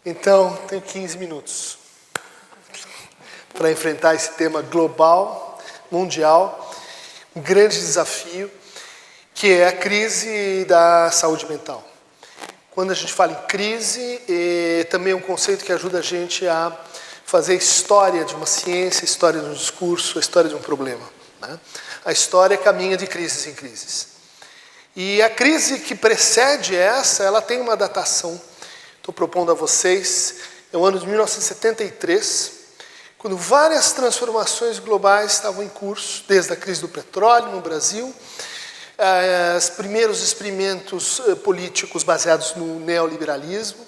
Então, tenho 15 minutos para enfrentar esse tema global, mundial, um grande desafio, que é a crise da saúde mental. Quando a gente fala em crise, também é um conceito que ajuda a gente a fazer história de uma ciência, história de um discurso, a história de um problema, né? A história caminha de crises em crises. E a crise que precede essa, ela tem uma datação. Estou propondo a vocês, é o ano de 1973, quando várias transformações globais estavam em curso, desde a crise do petróleo no Brasil, os primeiros experimentos políticos baseados no neoliberalismo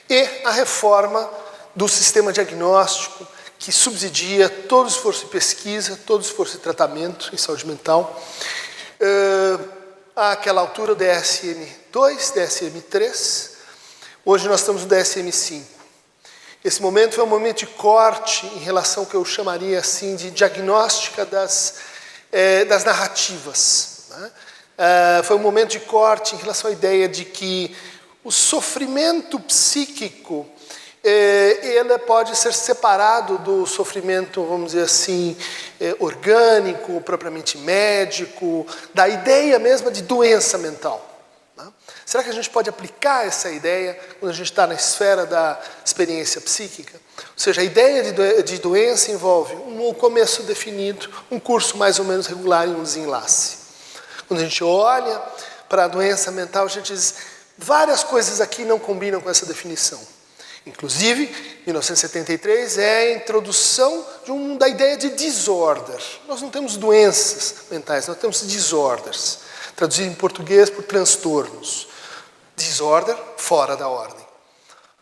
e a reforma do sistema diagnóstico que subsidia todo esforço de pesquisa, todo esforço de tratamento em saúde mental. Àquela altura o DSM-2, DSM-3, hoje nós estamos no DSM-5. Esse momento é um momento de corte em relação ao que eu chamaria assim de diagnóstica das narrativas, né? Foi um momento de corte em relação à ideia de que o sofrimento psíquico ele pode ser separado do sofrimento, vamos dizer assim, orgânico, propriamente médico, da ideia mesma de doença mental. Será que a gente pode aplicar essa ideia quando a gente está na esfera da experiência psíquica? Ou seja, a ideia de doença envolve um começo definido, um curso mais ou menos regular e um desenlace. Quando a gente olha para a doença mental, a gente diz, várias coisas aqui não combinam com essa definição. Inclusive, 1973 é a introdução da ideia de disorder. Nós não temos doenças mentais, nós temos disorders. Traduzido em português por transtornos. Disorder, fora da ordem.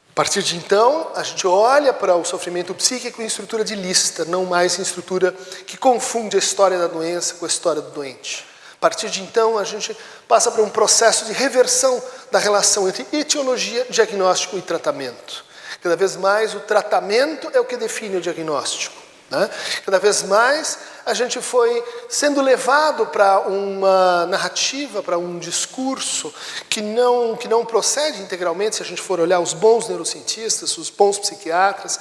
A partir de então, a gente olha para o sofrimento psíquico em estrutura de lista, não mais em estrutura que confunde a história da doença com a história do doente. A partir de então, a gente passa por um processo de reversão da relação entre etiologia, diagnóstico e tratamento. Cada vez mais o tratamento é o que define o diagnóstico, né? Cada vez mais a gente foi sendo levado para uma narrativa, para um discurso que não procede integralmente, se a gente for olhar os bons neurocientistas, os bons psiquiatras,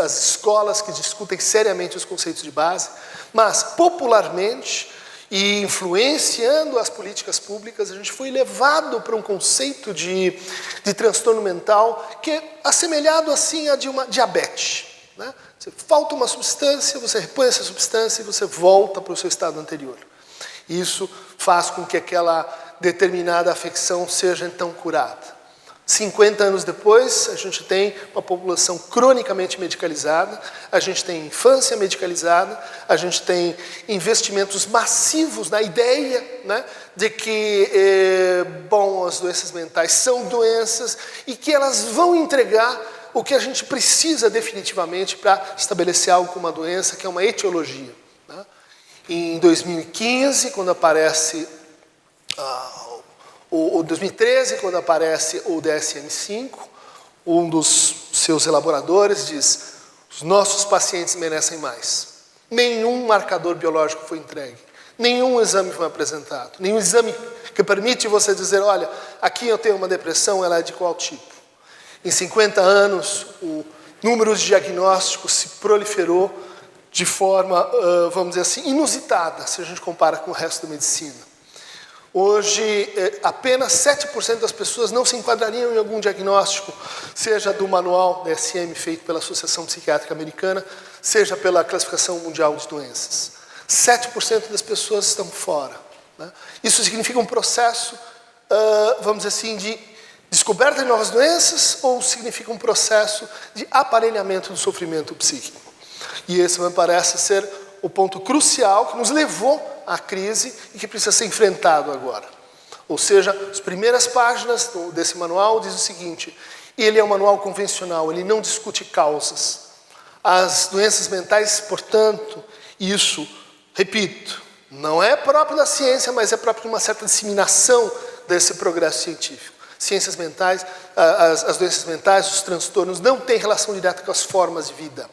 as escolas que discutem seriamente os conceitos de base, mas popularmente e influenciando as políticas públicas, a gente foi levado para um conceito de transtorno mental que é assemelhado assim a de uma diabetes, né? Falta uma substância, você repõe essa substância e você volta para o seu estado anterior. Isso faz com que aquela determinada afecção seja então curada. 50 anos depois, a gente tem uma população cronicamente medicalizada, a gente tem infância medicalizada, a gente tem investimentos massivos na ideia, né, de que as doenças mentais são doenças e que elas vão entregar o que a gente precisa definitivamente para estabelecer algo como uma doença, que é uma etiologia, né? Em 2015, quando aparece 2013, quando aparece o DSM-5, um dos seus elaboradores diz: os nossos pacientes merecem mais. Nenhum marcador biológico foi entregue, nenhum exame foi apresentado, nenhum exame que permite você dizer, olha, aqui eu tenho uma depressão, ela é de qual tipo? Em 50 anos, o número de diagnósticos se proliferou de forma, vamos dizer assim, inusitada, se a gente compara com o resto da medicina. Hoje, apenas 7% das pessoas não se enquadrariam em algum diagnóstico, seja do manual DSM feito pela Associação Psiquiátrica Americana, seja pela Classificação Mundial de Doenças. 7% das pessoas estão fora, né? Isso significa um processo, vamos dizer assim, de descoberta de novas doenças ou significa um processo de aparelhamento do sofrimento psíquico? E esse me parece ser o ponto crucial que nos levou à crise e que precisa ser enfrentado agora. Ou seja, as primeiras páginas desse manual diz o seguinte: ele é um manual convencional, ele não discute causas. As doenças mentais, portanto, isso, repito, não é próprio da ciência, mas é próprio de uma certa disseminação desse progresso científico. Ciências mentais, as doenças mentais, os transtornos, não têm relação direta com as formas de vida.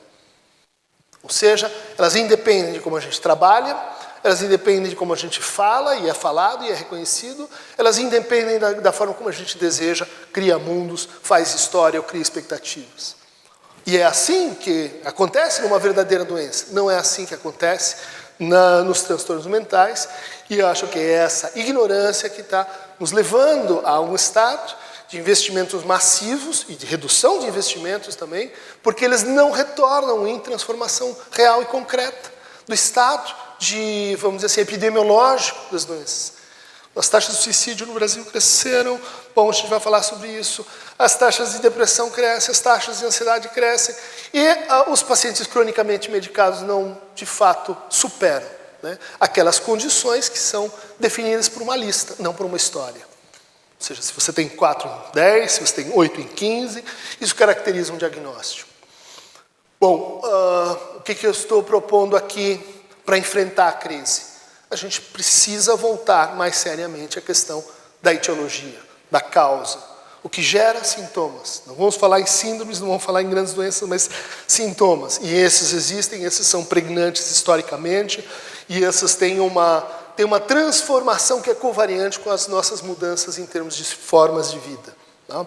Ou seja, elas independem de como a gente trabalha, elas independem de como a gente fala e é falado e é reconhecido, elas independem da forma como a gente deseja, cria mundos, faz história ou cria expectativas. E é assim que acontece numa verdadeira doença. Não é assim que acontece nos transtornos mentais. E eu acho que é essa ignorância que está nos levando a um estado de investimentos massivos e de redução de investimentos também, porque eles não retornam em transformação real e concreta do estado de, vamos dizer assim, epidemiológico das doenças. As taxas de suicídio no Brasil cresceram, bom, a gente vai falar sobre isso. As taxas de depressão crescem, as taxas de ansiedade crescem, e os pacientes cronicamente medicados não, de fato, superam, né, aquelas condições que são definidas por uma lista, não por uma história. Ou seja, se você tem 4 em 10, se você tem 8 em 15, isso caracteriza um diagnóstico. Bom, o que eu estou propondo aqui para enfrentar a crise? A gente precisa voltar mais seriamente à questão da etiologia, da causa, o que gera sintomas. Não vamos falar em síndromes, não vamos falar em grandes doenças, mas sintomas. E esses existem, esses são pregnantes historicamente, e esses têm uma transformação que é covariante com as nossas mudanças em termos de formas de vida. Tá?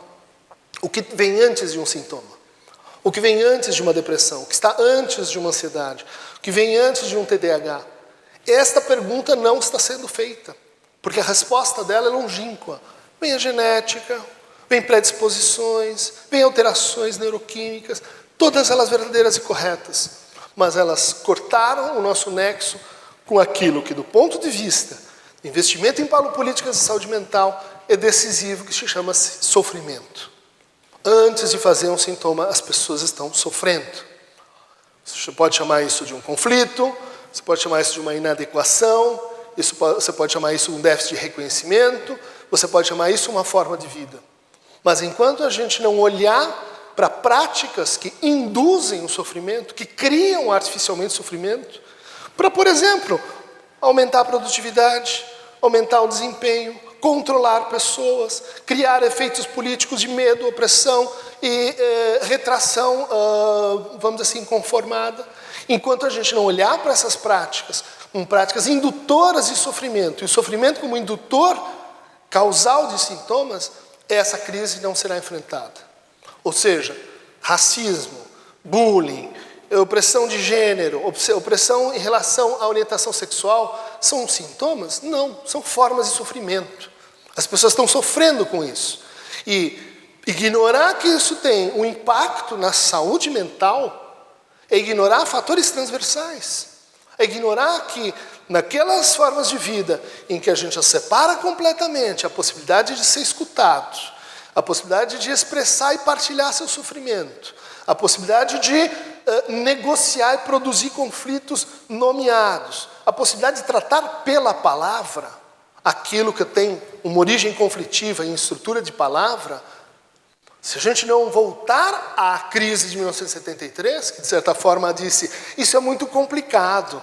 O que vem antes de um sintoma? O que vem antes de uma depressão? O que está antes de uma ansiedade? O que vem antes de um TDAH? Esta pergunta não está sendo feita, porque a resposta dela é longínqua. Vem a genética, vem predisposições, vem alterações neuroquímicas, todas elas verdadeiras e corretas, mas elas cortaram o nosso nexo com aquilo que, do ponto de vista do investimento em políticas de saúde mental, é decisivo, que se chama sofrimento. Antes de fazer um sintoma, as pessoas estão sofrendo. Você pode chamar isso de um conflito, você pode chamar isso de uma inadequação, você pode chamar isso de um déficit de reconhecimento, você pode chamar isso de uma forma de vida. Mas enquanto a gente não olhar para práticas que induzem o sofrimento, que criam artificialmente sofrimento, para, por exemplo, aumentar a produtividade, aumentar o desempenho, controlar pessoas, criar efeitos políticos de medo, opressão e retração, vamos dizer assim, conformada. Enquanto a gente não olhar para essas práticas, como práticas indutoras de sofrimento, e o sofrimento como indutor causal de sintomas, essa crise não será enfrentada. Ou seja, racismo, bullying, opressão de gênero, opressão em relação à orientação sexual, são sintomas? Não, são formas de sofrimento. As pessoas estão sofrendo com isso. E ignorar que isso tem um impacto na saúde mental é ignorar fatores transversais. É ignorar que naquelas formas de vida em que a gente separa completamente a possibilidade de ser escutado, a possibilidade de expressar e partilhar seu sofrimento, a possibilidade de negociar e produzir conflitos nomeados, a possibilidade de tratar pela palavra aquilo que tem uma origem conflitiva em estrutura de palavra. Se a gente não voltar à crise de 1973, que de certa forma disse, isso é muito complicado,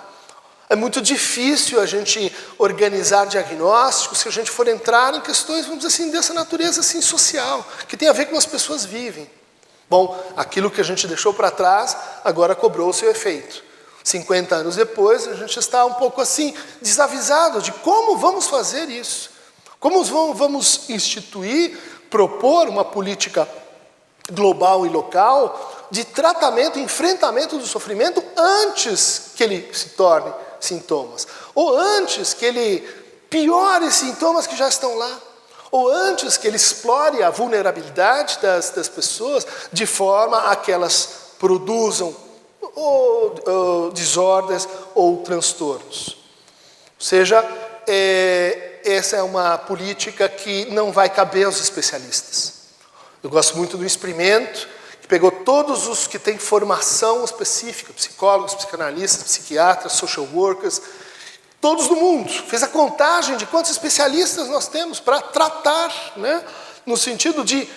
é muito difícil a gente organizar diagnósticos se a gente for entrar em questões, vamos dizer assim, dessa natureza assim, social, que tem a ver com as pessoas vivem. Bom, aquilo que a gente deixou para trás, agora cobrou o seu efeito. 50 anos depois, a gente está um pouco assim, desavisado de como vamos fazer isso. Como vamos instituir, propor uma política global e local de tratamento, enfrentamento do sofrimento antes que ele se torne sintomas. Ou antes que ele piore sintomas que já estão lá. Ou antes que ele explore a vulnerabilidade das pessoas de forma a que elas produzam ou desordens ou transtornos. Ou seja, essa é uma política que não vai caber aos especialistas. Eu gosto muito do experimento, que pegou todos os que têm formação específica, psicólogos, psicanalistas, psiquiatras, social workers, todos do mundo. Fez a contagem de quantos especialistas nós temos para tratar, né, no sentido de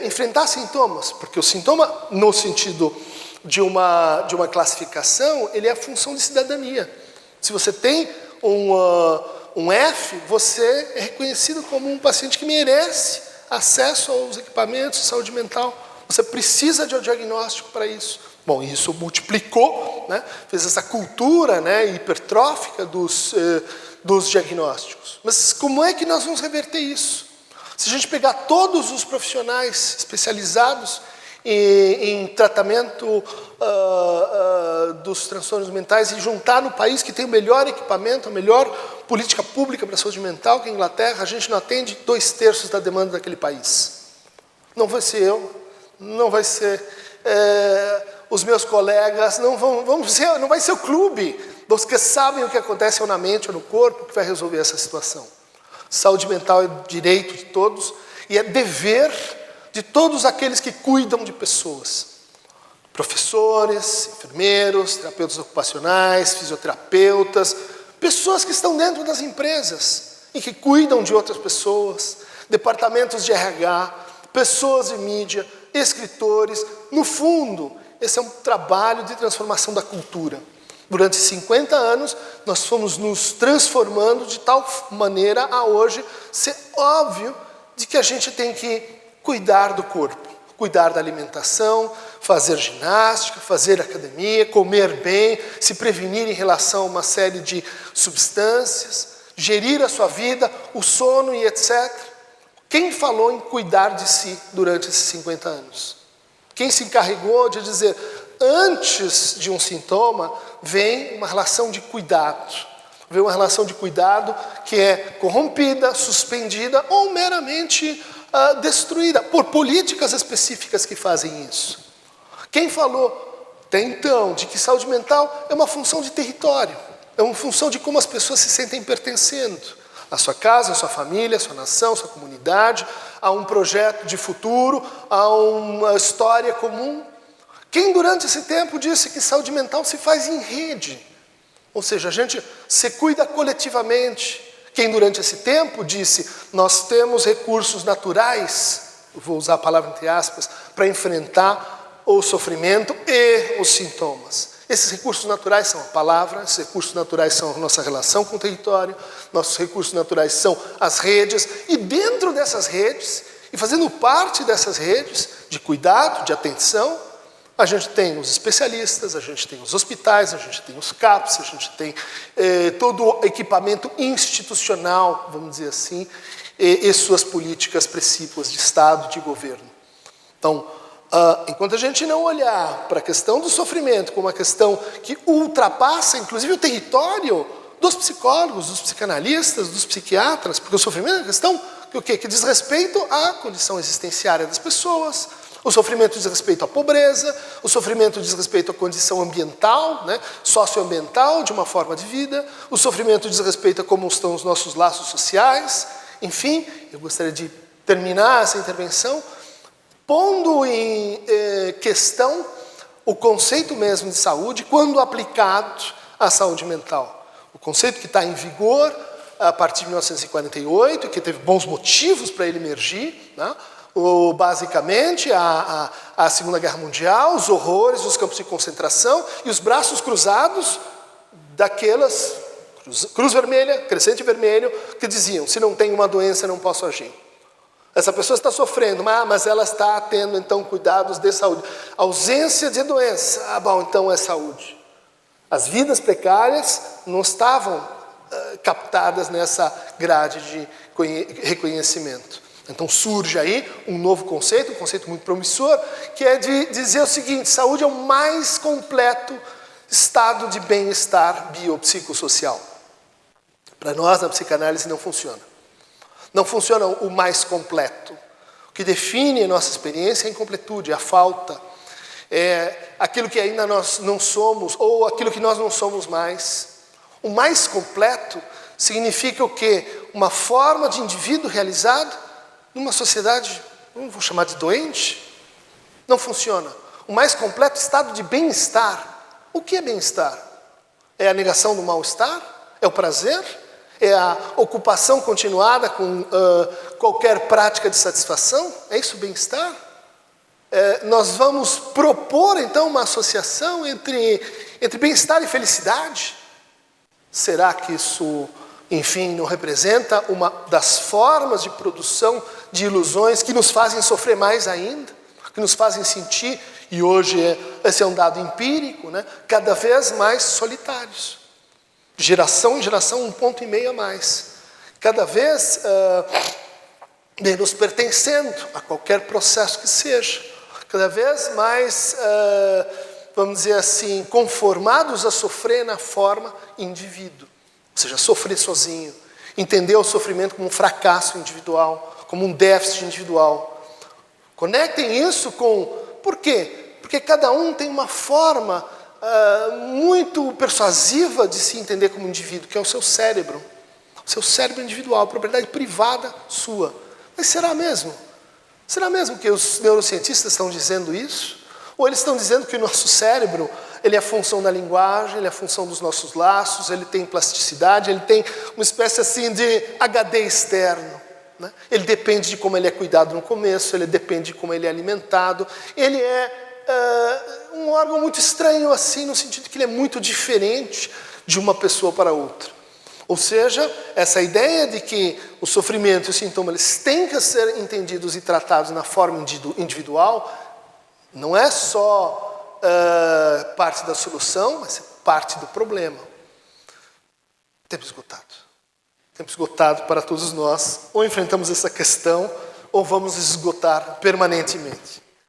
enfrentar sintomas. Porque o sintoma, no sentido de uma classificação, ele é a função de cidadania. Se você tem um F, você é reconhecido como um paciente que merece acesso aos equipamentos de saúde mental. Você precisa de um diagnóstico para isso. Bom, isso multiplicou, né? Fez essa cultura, né, hipertrófica dos diagnósticos. Mas como é que nós vamos reverter isso? Se a gente pegar todos os profissionais especializados em tratamento dos transtornos mentais e juntar no país que tem o melhor equipamento, a melhor política pública para a saúde mental, que é a Inglaterra, a gente não atende 2/3 da demanda daquele país. Não vai ser eu, não vai ser os meus colegas, não vai ser o clube dos que sabem o que acontece ou na mente ou no corpo que vai resolver essa situação. Saúde mental é direito de todos e é dever de todos aqueles que cuidam de pessoas. Professores, enfermeiros, terapeutas ocupacionais, fisioterapeutas, pessoas que estão dentro das empresas e que cuidam de outras pessoas, departamentos de RH, pessoas de mídia, escritores. No fundo, esse é um trabalho de transformação da cultura. Durante 50 anos, nós fomos nos transformando de tal maneira a hoje ser óbvio de que a gente tem que cuidar do corpo, cuidar da alimentação, fazer ginástica, fazer academia, comer bem, se prevenir em relação a uma série de substâncias, gerir a sua vida, o sono e etc. Quem falou em cuidar de si durante esses 50 anos? Quem se encarregou de dizer, antes de um sintoma, vem uma relação de cuidado. Vem uma relação de cuidado que é corrompida, suspendida ou meramente destruída por políticas específicas que fazem isso. Quem falou até então de que saúde mental é uma função de território, é uma função de como as pessoas se sentem pertencendo à sua casa, à sua família, à sua nação, à sua comunidade, a um projeto de futuro, a uma história comum. Quem durante esse tempo disse que saúde mental se faz em rede, ou seja, a gente se cuida coletivamente. Quem durante esse tempo disse, nós temos recursos naturais, vou usar a palavra entre aspas, para enfrentar o sofrimento e os sintomas. Esses recursos naturais são a palavra, esses recursos naturais são a nossa relação com o território, nossos recursos naturais são as redes, e dentro dessas redes, e fazendo parte dessas redes de cuidado, de atenção, a gente tem os especialistas, a gente tem os hospitais, a gente tem os CAPs, a gente tem todo o equipamento institucional, vamos dizer assim, e suas políticas precípuas de Estado, de governo. Então, enquanto a gente não olhar para a questão do sofrimento como uma questão que ultrapassa, inclusive, o território dos psicólogos, dos psicanalistas, dos psiquiatras, porque o sofrimento é uma questão que diz respeito à condição existenciária das pessoas. O sofrimento diz respeito à pobreza, o sofrimento diz respeito à condição ambiental, né, socioambiental, de uma forma de vida, o sofrimento diz respeito a como estão os nossos laços sociais. Enfim, eu gostaria de terminar essa intervenção pondo em questão o conceito mesmo de saúde quando aplicado à saúde mental. O conceito que está em vigor a partir de 1948, que teve bons motivos para ele emergir, né? Basicamente a Segunda Guerra Mundial, os horrores, os campos de concentração e os braços cruzados daquelas, Cruz Vermelha, Crescente Vermelho, que diziam, se não tem uma doença, não posso agir. Essa pessoa está sofrendo, mas ela está tendo, então, cuidados de saúde. Ausência de doença, bom, então é saúde. As vidas precárias não estavam captadas nessa grade de reconhecimento. Então surge aí um novo conceito, um conceito muito promissor, que é de dizer o seguinte, saúde é o mais completo estado de bem-estar biopsicossocial. Para nós, na psicanálise, não funciona. Não funciona o mais completo. O que define a nossa experiência é a incompletude, a falta. É aquilo que ainda nós não somos, ou aquilo que nós não somos mais. O mais completo significa o quê? Uma forma de indivíduo realizado numa sociedade, não vou chamar de doente, não funciona. O mais completo estado de bem-estar. O que é bem-estar? É a negação do mal-estar? É o prazer? É a ocupação continuada com qualquer prática de satisfação? É isso bem-estar? Nós vamos propor, então, uma associação entre bem-estar e felicidade? Será que isso, enfim, não representa uma das formas de produção de ilusões que nos fazem sofrer mais ainda? que nos fazem sentir, e hoje esse é um dado empírico, né, cada vez mais solitários. De geração em geração, 1,5 ponto a mais. Cada vez menos pertencendo a qualquer processo que seja. Cada vez mais, vamos dizer assim, conformados a sofrer na forma indivíduo. Ou seja, sofrer sozinho. Entender o sofrimento como um fracasso individual, como um déficit individual. Conectem isso com... Por quê? Porque cada um tem uma forma muito persuasiva de se entender como indivíduo, que é o seu cérebro. O seu cérebro individual, a propriedade privada sua. Mas será mesmo? Será mesmo que os neurocientistas estão dizendo isso? Ou eles estão dizendo que o nosso cérebro, ele é a função da linguagem, ele é a função dos nossos laços, ele tem plasticidade, ele tem uma espécie assim de HD externo. Né? Ele depende de como ele é cuidado no começo, ele depende de como ele é alimentado. Ele é um órgão muito estranho assim, no sentido de que ele é muito diferente de uma pessoa para outra. Ou seja, essa ideia de que o sofrimento e os sintomas eles têm que ser entendidos e tratados na forma individual, não é só parte da solução, mas é parte do problema. Tempo esgotado. Tempo esgotado para todos nós. Ou enfrentamos essa questão, ou vamos esgotar permanentemente.